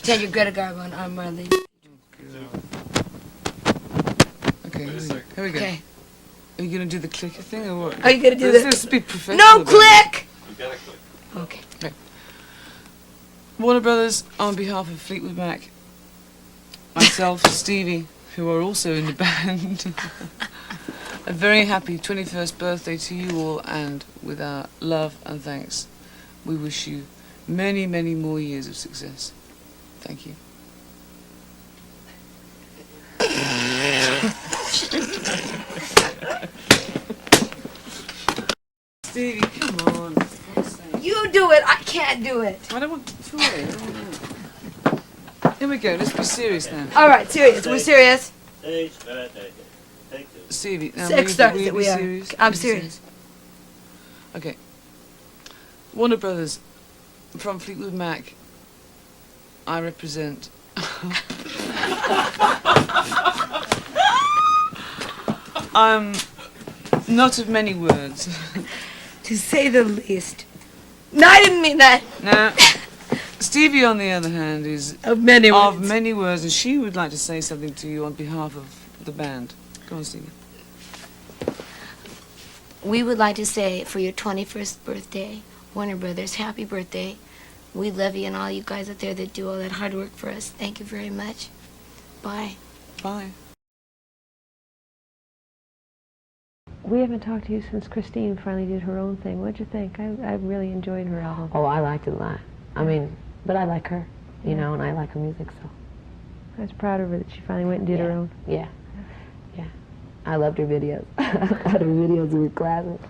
Pretend you're Greta Garbo and I'm Marlene. Okay, here we go. Okay. Are you going to do the clicker thing or what? Are you going to do this? Let's be professional. No click! You gotta click. Okay. Warner Brothers, on behalf of Fleetwood Mac, myself, Stevie, who are also in the band, a very happy 21st birthday to you all, and with our love and thanks, we wish you many, many more years of success. Thank you. Stevie, come on. You do it, I can't do it. I don't want to wait. Here we go, let's be serious now. All right, serious, we're serious. Stevie, now Six stars that be we are. serious? I'm Be serious. Okay. Warner Brothers, from Fleetwood Mac, I represent... I'm not of many words. To say the least. No, I didn't mean that. Now, Stevie, on the other hand, is Of many words. of many words, and she would like to say something to you on behalf of the band. Go on, Stevie. We would like to say for your 21st birthday, Warner Brothers, happy birthday. We love you and all you guys out there that do all that hard work for us. Thank you very much. Bye. Bye. We haven't talked to you since Christine finally did her own thing. What'd you think? I really enjoyed her album. Oh, I liked it a lot. I mean, but I like her, you know, and I like her music, so. I was proud of her that she finally went and did her own. Yeah, yeah. I loved her videos. Her videos were classic.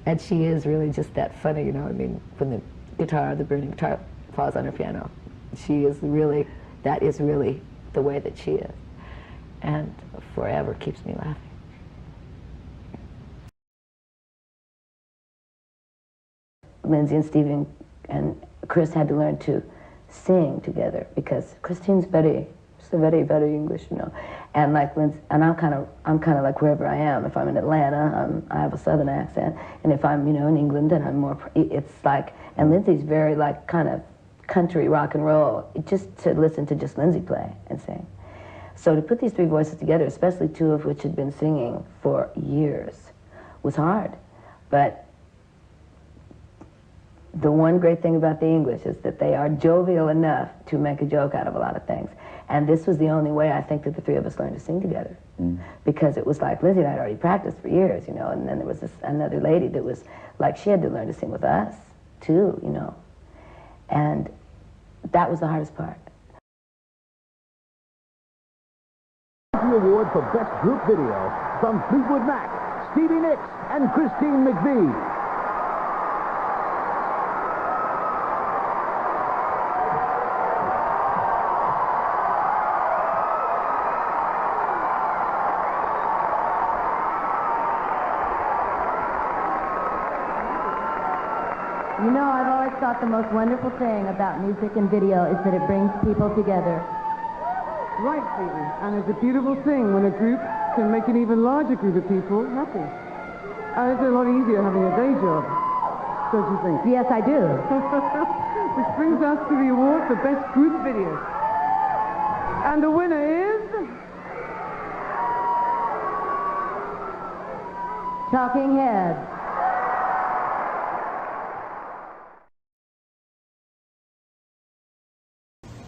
And she is really just that funny, you know. I mean, when the burning guitar falls on her piano, she is really, that is really the way that she is. And forever keeps me laughing. Lindsay and Stevie and Chris had to learn to sing together because Christine's very English, you know, and like Lindsay, and I'm kind of like wherever I am. If I'm in Atlanta, I have a Southern accent, and if I'm, you know, in England, then I'm more. It's like, and Lindsay's very like kind of country rock and roll. Just to listen to just Lindsay play and sing. So to put these three voices together, especially two of which had been singing for years, was hard, but. The one great thing about the English is that they are jovial enough to make a joke out of a lot of things. And this was the only way I think that the three of us learned to sing together. Because it was like, Lindsay and I had already practiced for years, you know, and then there was another lady that was like, she had to learn to sing with us, too, you know. And that was the hardest part. The award for Best Group Video from Fleetwood Mac, Stevie Nicks, and Christine McVie. You know, I've always thought the most wonderful thing about music and video is that it brings people together. Right, Stevie. And it's a beautiful thing when a group can make an even larger group of people happy. And it's a lot easier having a day job, don't you think? Yes, I do. Which brings us to the award for Best Group Video. And the winner is... Talking Heads.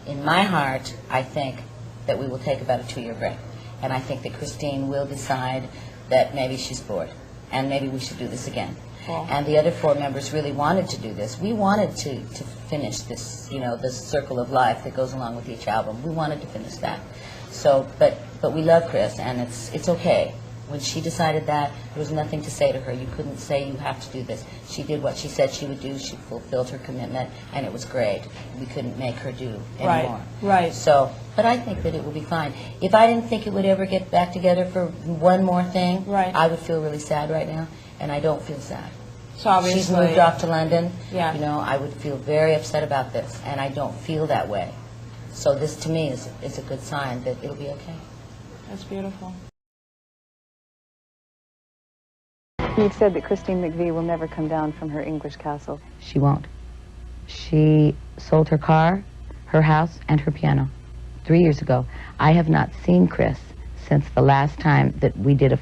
In my heart, I think that we will take about a 2-year break. And I think that Christine will decide that maybe she's bored, and maybe we should do this again. Cool. And the other 4 members really wanted to do this. We wanted to finish this, you know, this circle of life that goes along with each album. We wanted to finish that. So, but we love Chris, and it's okay. When she decided that, there was nothing to say to her. You couldn't say you have to do this. She did what she said she would do. She fulfilled her commitment, and it was great. We couldn't make her do anymore. Right. So, but I think that it will be fine. If I didn't think it would ever get back together for one more thing, I would feel really sad right now, and I don't feel sad. So obviously, she's moved off to London. Yeah. You know, I would feel very upset about this, and I don't feel that way. So this, to me, is a good sign that it'll be okay. That's beautiful. You've said that Christine McVie will never come down from her English castle. She won't. She sold her car her house and her piano 3 years ago. I have not seen Chris since the last time that we did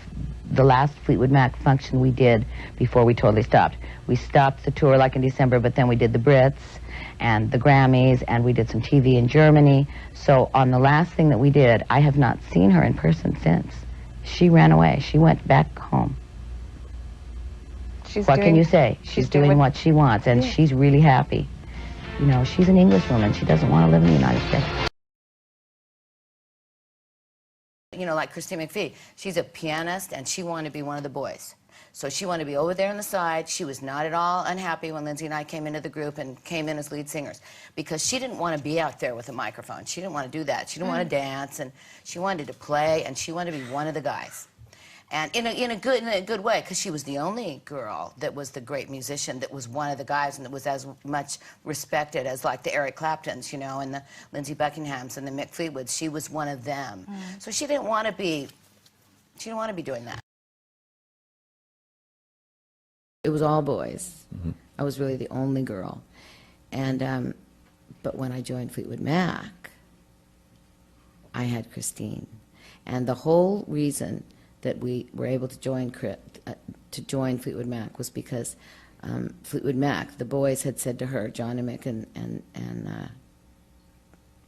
the last Fleetwood Mac function we did before we totally stopped. We stopped the tour like in December, but then we did the Brits and the Grammys, and we did some TV in Germany. So on the last thing that we did, I have not seen her in person since. She ran away. She went back home. What can you say? She's doing what she wants, and she's really happy. You know, she's an English woman. She doesn't want to live in the United States. You know, like Christine McVie, she's a pianist, and she wanted to be one of the boys. So she wanted to be over there on the side. She was not at all unhappy when Lindsay and I came into the group and came in as lead singers, because she didn't want to be out there with a microphone. She didn't want to do that. She didn't want to dance, and she wanted to play, and she wanted to be one of the guys. And in a good way, because she was the only girl that was the great musician that was one of the guys and that was as much respected as like the Eric Claptons, you know, and the Lindsey Buckinghams and the Mick Fleetwoods. She was one of them. So she didn't want to be doing that. It was all boys. I was really the only girl. And, but when I joined Fleetwood Mac, I had Christine. And the whole reason that we were able to join Fleetwood Mac was because Fleetwood Mac, the boys had said to her, John and Mick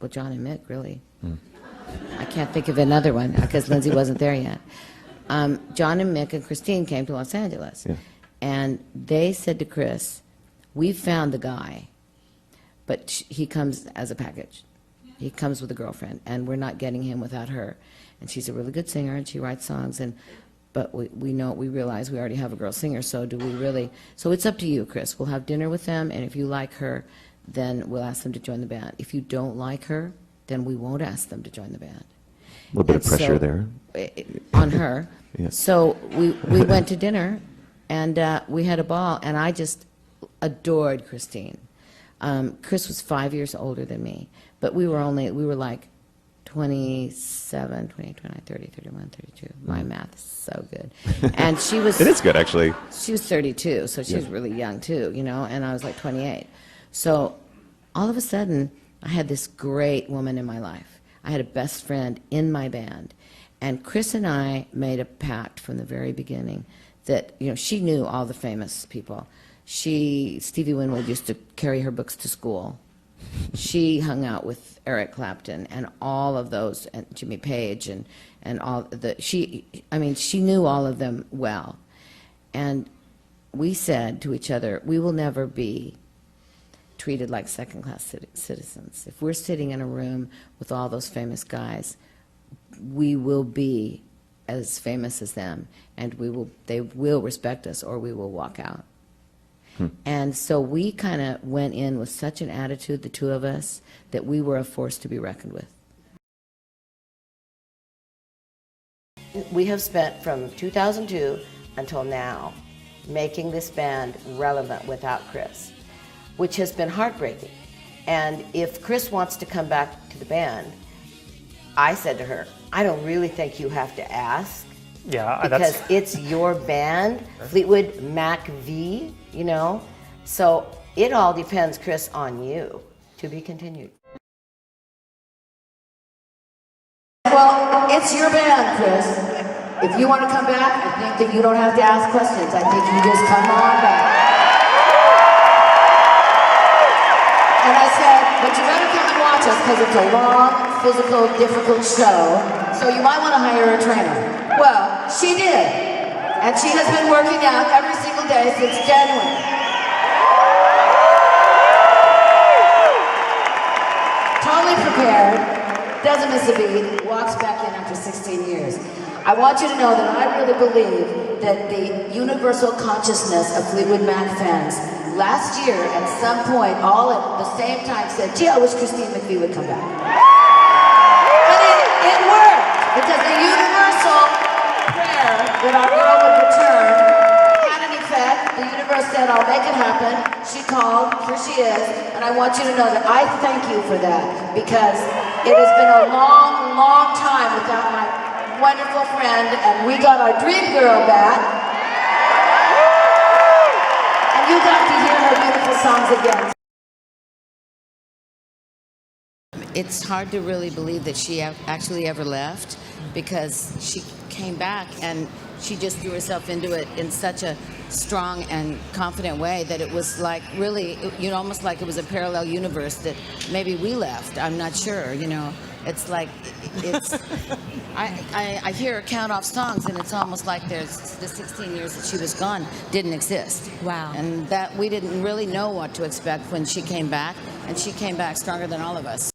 well, John and Mick, really. I can't think of another one because Lindsay wasn't there yet. John and Mick and Christine came to Los Angeles. Yeah. And they said to Chris, we found the guy, but he comes as a package. He comes with a girlfriend, and we're not getting him without her. And she's a really good singer, and she writes songs, but we realize we already have a girl singer, so do we really? So it's up to you, Chris. We'll have dinner with them, and if you like her, then we'll ask them to join the band. If you don't like her, then we won't ask them to join the band. A little bit of pressure there. On her. Yeah. So we went to dinner, and we had a ball, and I just adored Christine. Chris was 5 years older than me, but we were like 27, 28, 29, 30, 31, 32. My math is so good. And she was... It is good, actually. She was 32, so she was really young, too, you know, and I was like 28. So all of a sudden, I had this great woman in my life. I had a best friend in my band. And Chris and I made a pact from the very beginning that, you know, she knew all the famous people. Stevie Winwood used to carry her books to school. She hung out with Eric Clapton and all of those, and Jimmy Page and all she knew all of them well. And we said to each other, we will never be treated like second-class citizens. If we're sitting in a room with all those famous guys, we will be as famous as them, and they will respect us, or we will walk out. And so we kind of went in with such an attitude, the two of us, that we were a force to be reckoned with. We have spent from 2002 until now making this band relevant without Chris, which has been heartbreaking. And if Chris wants to come back to the band, I said to her, I don't really think you have to ask. Yeah, because it's your band, Fleetwood Mac V, you know? So it all depends, Chris, on you. To be continued. Well, it's your band, Chris. If you want to come back, I think that you don't have to ask questions. I think you just come on back. And I said, but you better come and watch us because it's a long, physical, difficult show. So you might want to hire a trainer. Well, she did. And she has been working out every single day since January. Totally prepared, doesn't miss a beat, walks back in after 16 years. I want you to know that I really believe that the universal consciousness of Fleetwood Mac fans last year at some point, all at the same time, said, gee, I wish Christine McVie would come back. But it worked, because the universal prayer that our girl would return had an effect. The universe said, I'll make it happen. She called, here she is, and I want you to know that I thank you for that, because it has been a long, long time without my wonderful friend, and we got our dream girl back, and you got to hear her beautiful songs again. it's hard to really believe that she actually ever left, because she came back and she just threw herself into it in such a strong and confident way that it was like really, almost like it was a parallel universe that maybe we left. I'm not sure, It's like, I hear her count off songs, and it's almost like there's the 16 years that she was gone didn't exist. Wow. And that we didn't really know what to expect when she came back, and she came back stronger than all of us.